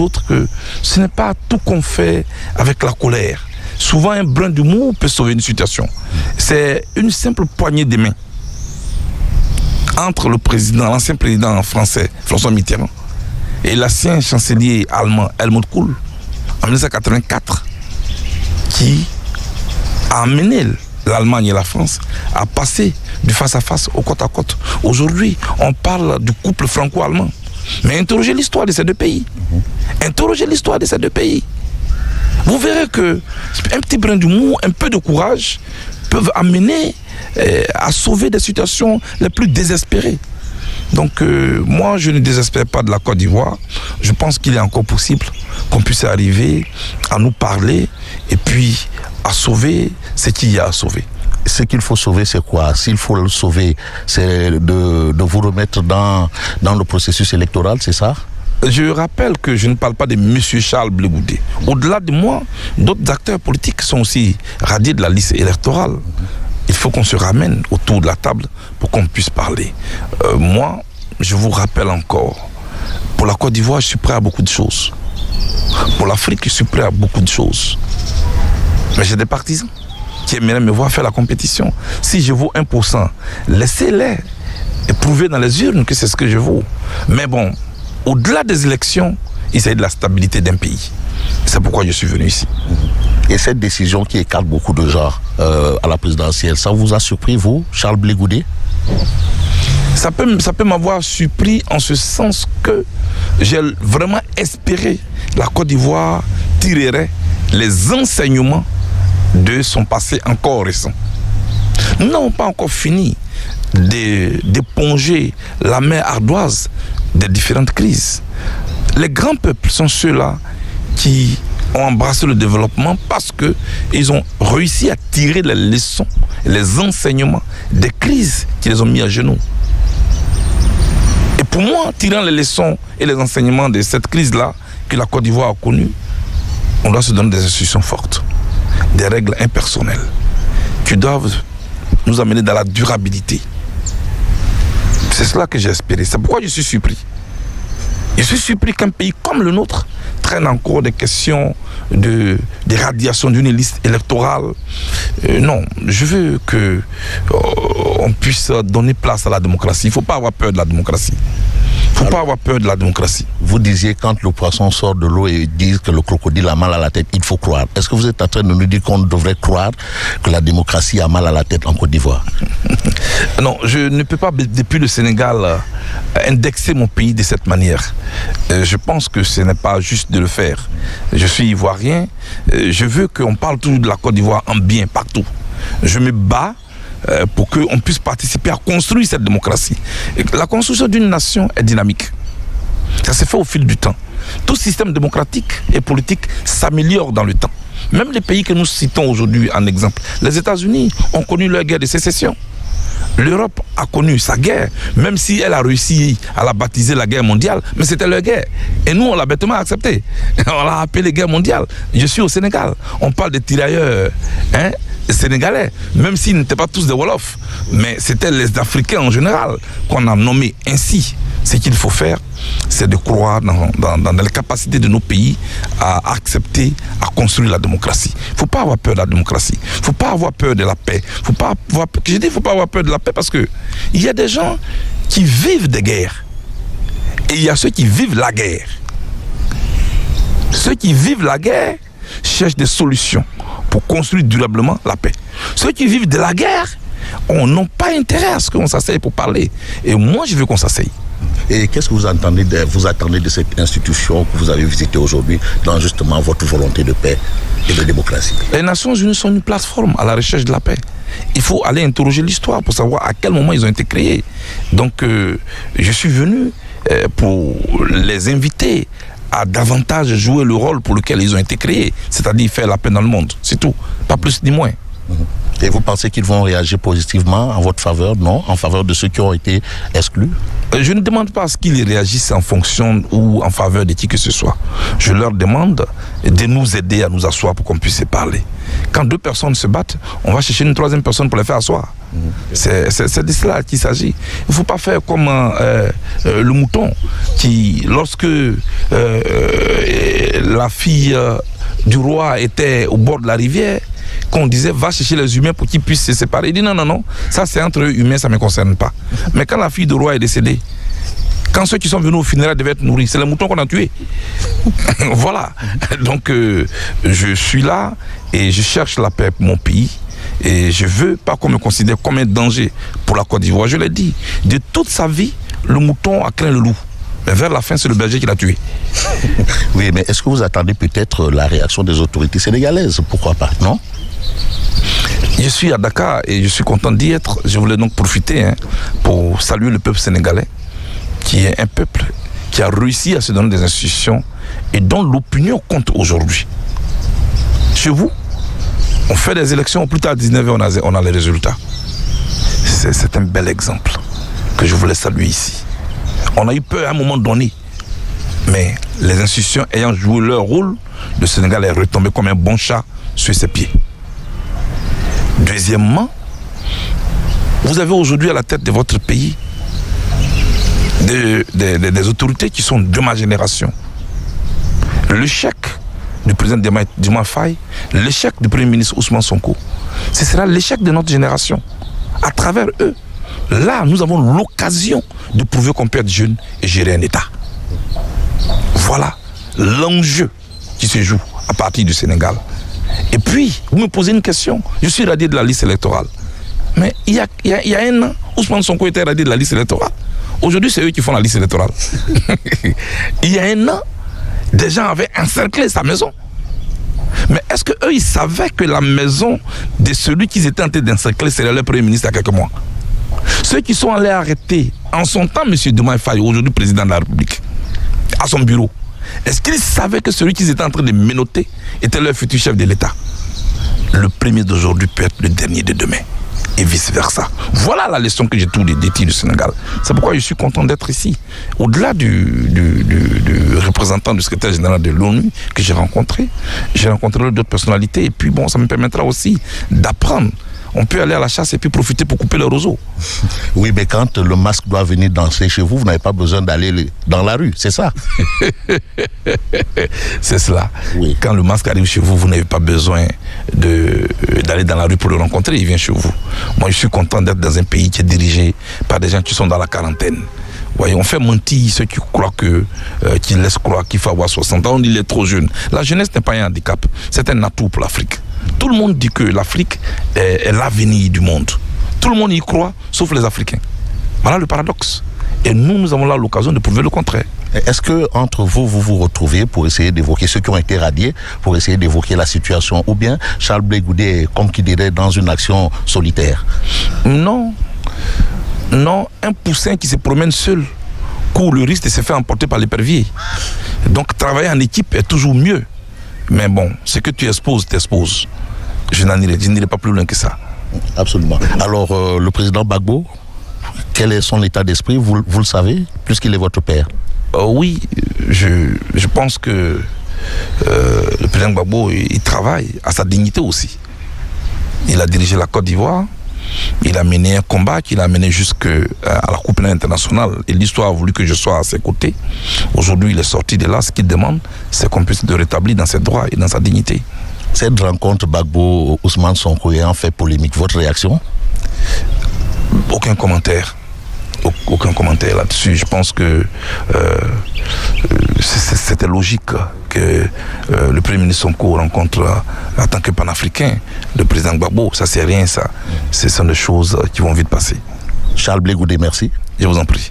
autres que ce n'est pas tout qu'on fait avec la colère. Souvent, un brin d'humour peut sauver une situation. C'est une simple poignée de main entre le président, l'ancien président français, François Mitterrand, et l'ancien chancelier allemand, Helmut Kohl, en 1984, qui a amené l'Allemagne et la France à passer du face-à-face au côte-à-côte. Aujourd'hui, on parle du couple franco-allemand. Mais interrogez l'histoire de ces deux pays. Interrogez l'histoire de ces deux pays. Vous verrez que un petit brin d'humour, un peu de courage peuvent amener à sauver des situations les plus désespérées. Donc moi, je ne désespère pas de la Côte d'Ivoire. Je pense qu'il est encore possible qu'on puisse arriver à nous parler et puis à sauver ce qu'il y a à sauver. Ce qu'il faut sauver, c'est quoi? S'il faut le sauver, c'est de vous remettre dans le processus électoral, c'est ça? Je rappelle que je ne parle pas de M. Charles Blé Goudé. Au-delà de moi, d'autres acteurs politiques sont aussi radiés de la liste électorale. Il faut qu'on se ramène autour de la table pour qu'on puisse parler. Moi, je vous rappelle encore, pour la Côte d'Ivoire, je suis prêt à beaucoup de choses. Pour l'Afrique, je suis prêt à beaucoup de choses. Mais j'ai des partisans qui aimeraient me voir faire la compétition. Si je vaux 1%, laissez-les et prouvez dans les urnes que c'est ce que je vaux. Mais bon, au-delà des élections, il s'agit de la stabilité d'un pays. C'est pourquoi je suis venu ici. Et cette décision qui écarte beaucoup de gens à la présidentielle, ça vous a surpris, vous, Charles Blé Goudé? Ça peut m'avoir surpris en ce sens que j'ai vraiment espéré que la Côte d'Ivoire tirerait les enseignements de son passé encore récent. Nous n'avons pas encore fini d'éponger la mer ardoise des différentes crises. Les grands peuples sont ceux-là qui ont embrassé le développement parce qu'ils ont réussi à tirer les leçons, les enseignements des crises qui les ont mis à genoux. Et pour moi, tirant les leçons et les enseignements de cette crise-là que la Côte d'Ivoire a connue, on doit se donner des institutions fortes, des règles impersonnelles qui doivent nous amener dans la durabilité. C'est cela que j'ai espéré. C'est pourquoi je suis surpris. Je suis surpris qu'un pays comme le nôtre traîne encore des questions de radiation d'une liste électorale. Non, je veux qu'on puisse donner place à la démocratie. Il ne faut pas avoir peur de la démocratie. Il ne faut pas avoir peur de la démocratie. Vous disiez quand le poisson sort de l'eau et dit que le crocodile a mal à la tête, il faut croire. Est-ce que vous êtes en train de nous dire qu'on devrait croire que la démocratie a mal à la tête en Côte d'Ivoire? Non, je ne peux pas, depuis le Sénégal, indexer mon pays de cette manière. Je pense que ce n'est pas juste de le faire. Je suis ivoirien. Je veux qu'on parle toujours de la Côte d'Ivoire en bien partout. Je me bats pour qu'on puisse participer à construire cette démocratie. Et la construction d'une nation est dynamique. Ça se fait au fil du temps. Tout système démocratique et politique s'améliore dans le temps. Même les pays que nous citons aujourd'hui en exemple, les États-Unis ont connu leur guerre de sécession. L'Europe a connu sa guerre, même si elle a réussi à la baptiser la guerre mondiale, mais c'était leur guerre. Et nous, on l'a bêtement accepté. On l'a appelé guerre mondiale. Je suis au Sénégal. On parle des tirailleurs sénégalais, même s'ils n'étaient pas tous des Wolofs. Mais c'était les Africains en général qu'on a nommés ainsi. Ce qu'il faut faire, c'est de croire dans les capacités de nos pays à accepter, à construire la démocratie. Il ne faut pas avoir peur de la démocratie. Il ne faut pas avoir peur de la paix. Il ne faut pas avoir peur de la paix parce qu'il y a des gens qui vivent des guerres. Et il y a ceux qui vivent la guerre. Ceux qui vivent la guerre cherchent des solutions pour construire durablement la paix. Ceux qui vivent de la guerre n'ont pas intérêt à ce qu'on s'asseye pour parler. Et moi, je veux qu'on s'asseye. Et qu'est-ce que vous attendez de cette institution que vous avez visitée aujourd'hui dans justement votre volonté de paix et de démocratie? Les Nations Unies sont une plateforme à la recherche de la paix. Il faut aller interroger l'histoire pour savoir à quel moment ils ont été créés. Donc, je suis venu pour les inviter à davantage jouer le rôle pour lequel ils ont été créés, c'est-à-dire faire la paix dans le monde. C'est tout, pas plus ni moins. Et vous pensez qu'ils vont réagir positivement en votre faveur, non? En faveur de ceux qui ont été exclus? Je ne demande pas à ce qu'ils réagissent en fonction ou en faveur de qui que ce soit. Je leur demande de nous aider à nous asseoir pour qu'on puisse se parler. Quand deux personnes se battent, on va chercher une troisième personne pour les faire asseoir. C'est de cela qu'il s'agit. Il ne faut pas faire comme le mouton qui, lorsque la fille du roi était au bord de la rivière, qu'on disait va chercher les humains pour qu'ils puissent se séparer. Il dit non, ça c'est entre eux humains, ça ne me concerne pas. Mais quand la fille du roi est décédée, quand ceux qui sont venus au funérailles devaient être nourris, c'est les moutons qu'on a tués. Voilà. Donc je suis là et je cherche la paix pour mon pays. Et je ne veux pas qu'on me considère comme un danger pour la Côte d'Ivoire. Je l'ai dit, de toute sa vie, le mouton a craint le loup. Mais vers la fin, c'est le berger qui l'a tué. Oui, mais est-ce que vous attendez peut-être la réaction des autorités sénégalaises? Pourquoi pas, non? Je suis à Dakar et je suis content d'y être. Je voulais donc profiter pour saluer le peuple sénégalais, qui est un peuple qui a réussi à se donner des institutions et dont l'opinion compte aujourd'hui. Chez vous, on fait des élections, plus tard à 19h, on a les résultats. C'est un bel exemple que je voulais saluer ici. On a eu peur à un moment donné, mais les institutions ayant joué leur rôle, le Sénégal est retombé comme un bon chat sur ses pieds. Deuxièmement, vous avez aujourd'hui à la tête de votre pays des autorités qui sont de ma génération. L'échec du président Diomaye Faye, l'échec du premier ministre Ousmane Sonko, ce sera l'échec de notre génération. À travers eux, là, nous avons l'occasion de prouver qu'on peut être jeune et gérer un État. Voilà l'enjeu qui se joue à partir du Sénégal. Et puis, vous me posez une question. Je suis radié de la liste électorale. Mais il y a un an, Ousmane Sonko était radié de la liste électorale. Aujourd'hui, c'est eux qui font la liste électorale. Il y a un an, des gens avaient encerclé sa maison. Mais est-ce qu'eux, ils savaient que la maison de celui qu'ils étaient en train d'encercler serait le premier ministre il y a quelques mois? Ceux qui sont allés arrêter en son temps M. Diomaye Faye, aujourd'hui président de la République, à son bureau, est-ce qu'ils savaient que celui qu'ils étaient en train de menotter était leur futur chef de l'État? Le premier d'aujourd'hui peut être le dernier de demain. Et vice-versa. Voilà la leçon que j'ai tout dédiée du Sénégal. C'est pourquoi je suis content d'être ici. Au-delà du représentant du secrétaire général de l'ONU que j'ai rencontré d'autres personnalités. Et puis bon, ça me permettra aussi d'apprendre. On peut aller à la chasse et puis profiter pour couper le roseau. Oui, mais quand le masque doit venir danser chez vous, vous n'avez pas besoin d'aller dans la rue, c'est ça? C'est cela. Oui. Quand le masque arrive chez vous, vous n'avez pas besoin d'aller dans la rue pour le rencontrer, il vient chez vous. Moi, je suis content d'être dans un pays qui est dirigé par des gens qui sont dans la quarantaine. Voyez, on fait mentir ceux qui croient qui laissent croire qu'il faut avoir 60 ans. On dit qu'il est trop jeune. La jeunesse n'est pas un handicap, c'est un atout pour l'Afrique. Tout le monde dit que l'Afrique est l'avenir du monde. Tout le monde y croit, sauf les Africains. Voilà le paradoxe. Et nous avons là l'occasion de prouver le contraire. Est-ce que entre vous vous retrouvez pour essayer d'évoquer ceux qui ont été radiés, pour essayer d'évoquer la situation, ou bien Charles Blé Goudé est, comme qui dirait, dans une action solitaire? Non, un poussin qui se promène seul court le risque de se faire emporter par l'épervier. Donc travailler en équipe est toujours mieux. Mais bon, ce que tu exposes, t'exposes. Je n'irai pas plus loin que ça. Absolument. Alors, le président Gbagbo, quel est son état d'esprit, vous le savez, puisqu'il est votre père? Oui, je pense que le président Gbagbo, il travaille à sa dignité aussi. Il a dirigé la Côte d'Ivoire, il a mené un combat qu'il a mené jusqu'à la Coupe internationale. Et l'histoire a voulu que je sois à ses côtés. Aujourd'hui, il est sorti de là. Ce qu'il demande, c'est qu'on puisse le rétablir dans ses droits et dans sa dignité. Cette rencontre Gbagbo-Ousmane Sonko ayant fait polémique, votre réaction? Aucun commentaire. Aucun commentaire là-dessus. Je pense que c'était logique que le Premier ministre Sonko rencontre en tant que panafricain le président Gbagbo. Ça, c'est rien, ça. Ce sont des choses qui vont vite passer. Charles Blé Goudé, merci. Je vous en prie.